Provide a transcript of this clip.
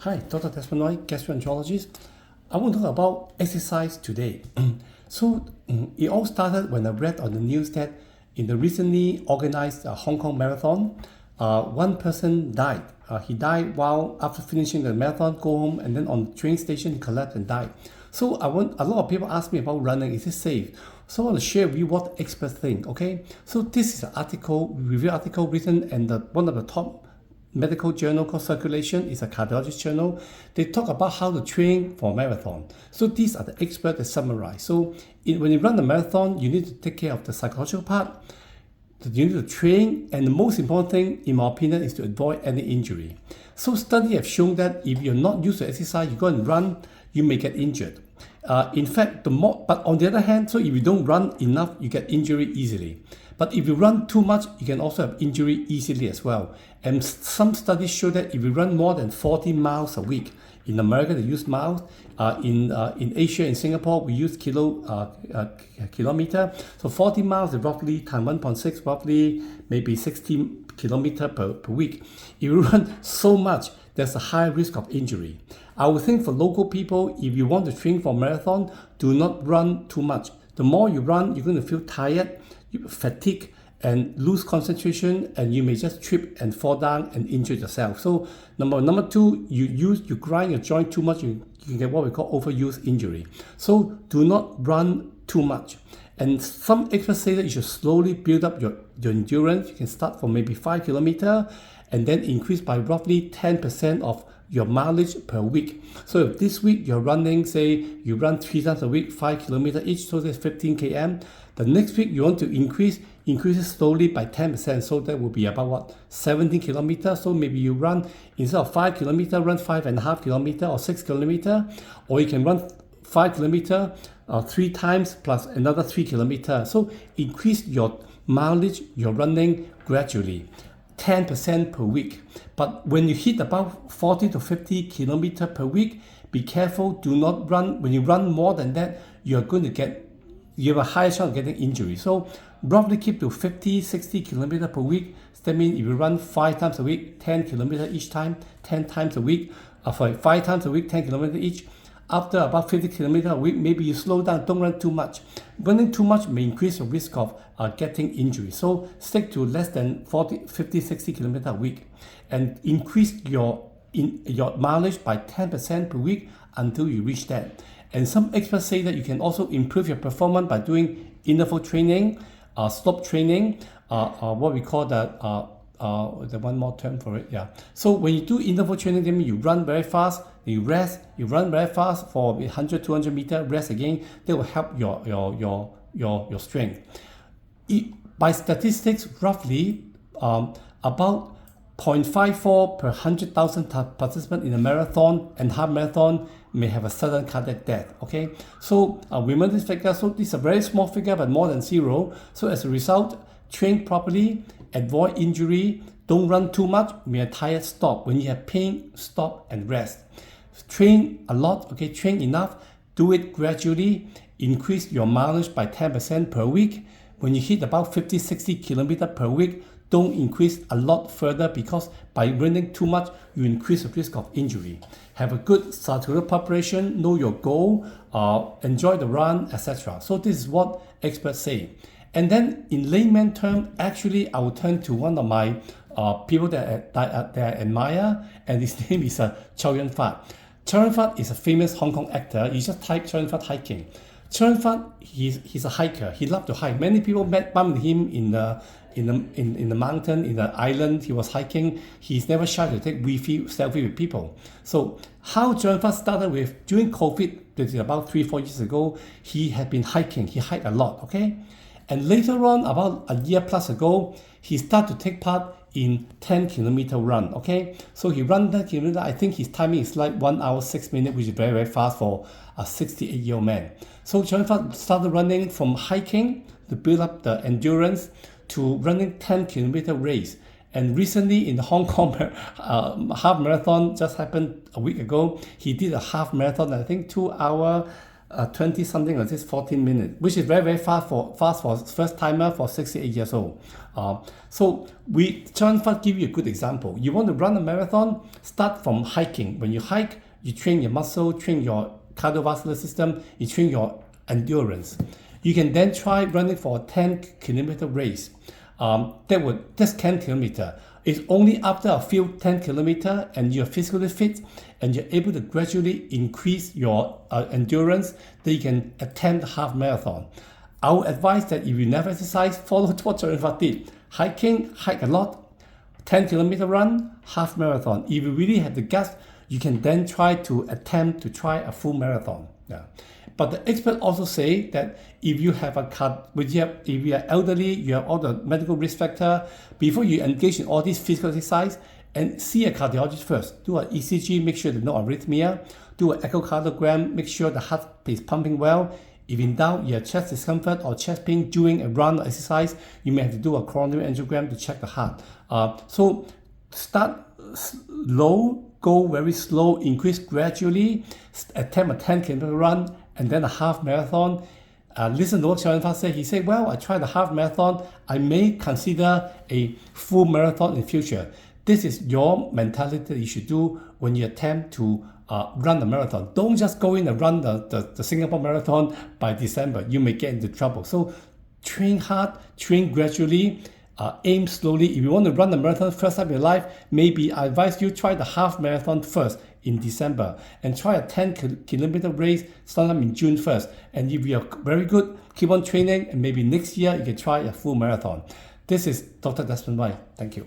Hi, Dr. Desmond, gastroenterologist. I want to talk about exercise today. It all started when I read on the news that in the recently organized Hong Kong marathon, one person died. He died while after finishing the marathon, go home, and then on the train station he collapsed and died. A lot of people ask me about running. Is it safe? So I want to share with you what experts think. Okay, so this is an review article written in one of the top medical journal called Circulation. Is a cardiology journal. They talk about how to train for a marathon. So these are the experts that summarize. When you run a marathon, you need to take care of the psychological part. You need to train, and the most important thing, in my opinion, is to avoid any injury. So studies have shown that if you're not used to exercise, you go and run, you may get injured. In fact, but on the other hand, so if you don't run enough, you get injury easily. But if you run too much, you can also have injury easily as well. And some studies show that if you run more than 40 miles a week, in America they use miles, in Asia, in Singapore, we use kilometer. So 40 miles is roughly times 1.6, roughly maybe 60 kilometer per week. If you run so much, there's a high risk of injury. I would think for local people, if you want to train for marathon, do not run too much. The more you run, you're going to feel tired, fatigue, and lose concentration, and you may just trip and fall down and injure yourself. So number two, you grind your joint too much, you can get what we call overuse injury. So do not run too much. And some experts say that you should slowly build up your endurance. You can start from maybe 5 kilometers and then increase by roughly 10% of your mileage per week. So if this week you're running, say you run 3 times a week, 5 kilometers each, so that's 15 km. The next week you want to increase it slowly by 10%. So that will be about 17 kilometers. So maybe you run, instead of 5 kilometers, run 5.5 kilometers or 6 kilometers, or you can run 5 kilometers 3 times plus another 3 kilometers. So increase your mileage, your running gradually, 10% per week. But when you hit about 40 to 50 kilometers per week, be careful, do not run. When you run more than that, you have a higher chance of getting injury. So roughly keep to 50, 60 kilometers per week. That means if you run 5 times a week, 10 kilometers each time, 10 times a week, 5 times a week, 10 kilometers each. After about 50 kilometers a week, maybe you slow down, don't run too much. Running too much may increase your risk of getting injury. So stick to less than 40, 50, 60 kilometers a week and increase your mileage by 10% per week until you reach that. And some experts say that you can also improve your performance by doing interval training, slope training, what we call the one more term for it, yeah. So when you do interval training, that means you run very fast, you rest, you run very fast for 100, 200 meters, rest again. That will help your strength. By statistics, roughly about 0.54 per 100,000 participants in a marathon and half marathon may have a sudden cardiac death. Okay, so remember this figure. So this is a very small figure, but more than zero. So as a result, train properly, avoid injury, don't run too much. When you're tired, stop. When you have pain, stop and rest. Train a lot, okay, train enough, do it gradually, increase your mileage by 10% per week. When you hit about 50, 60 kilometers per week, don't increase a lot further, because by running too much, you increase the risk of injury. Have a good sartorial preparation, know your goal, enjoy the run, etc. So this is what experts say. And then in layman term, actually, I will turn to one of my people that I admire, and his name is Chow Yun Fat. Chow Yun Fat is a famous Hong Kong actor. You just type Chow Yun Fat hiking. Chow Yun Fat, he's a hiker. He loved to hike. Many people bumped him in the mountain, in the island. He was hiking. He's never shy to take selfie with people. So how Chow Yun Fat started with, during COVID, this is about 3-4 years ago, he had been hiking. He hiked a lot, okay? And later on, about a year plus ago, he started to take part in 10 kilometer run, okay? So he ran 10 kilometer. I think his timing is like 1 hour, 6 minutes, which is very, very fast for a 68-year-old man. So Chow Yun Fat started running from hiking to build up the endurance to running 10 kilometer race. And recently in the Hong Kong half marathon just happened a week ago. He did a half marathon, I think 2 hours, 20 something or just 14 minutes, which is very, very fast for first timer for 68 years old. So Chow Yun Fat give you a good example. You want to run a marathon, start from hiking. When you hike, you train your muscle, train your cardiovascular system, you train your endurance. You can then try running for a 10-kilometer race. That's 10 kilometer. It's only after a few 10 kilometer and you're physically fit and you're able to gradually increase your endurance that you can attempt a half marathon. I would advise that if you never exercise, follow what Chow Yun Fat did. Hike a lot, 10 kilometer run, half marathon. If you really have the guts, you can then attempt to try a full marathon. Yeah. But the expert also say that if you have if you are elderly, you have all the medical risk factor, before you engage in all these physical exercise, and see a cardiologist first. Do an ECG, make sure there's no arrhythmia. Do an echocardiogram, make sure the heart is pumping well. If in doubt, you have chest discomfort or chest pain during a run or exercise, you may have to do a coronary angiogram to check the heart. So start low, go very slow, increase gradually, attempt a 10-kilometer run, and then a half marathon. Listen to what Chow Yun Fat said. He said, well, I tried a half marathon. I may consider a full marathon in the future. This is your mentality that you should do when you attempt to run the marathon. Don't just go in and run the Singapore Marathon by December. You may get into trouble. So train hard, train gradually, aim slowly. If you want to run the marathon first time in your life, maybe I advise you try the half marathon first in December and try a 10-kilometer race sometime in June 1st. And if you're very good, keep on training, and maybe next year you can try a full marathon. This is Dr. Desmond White. Thank you.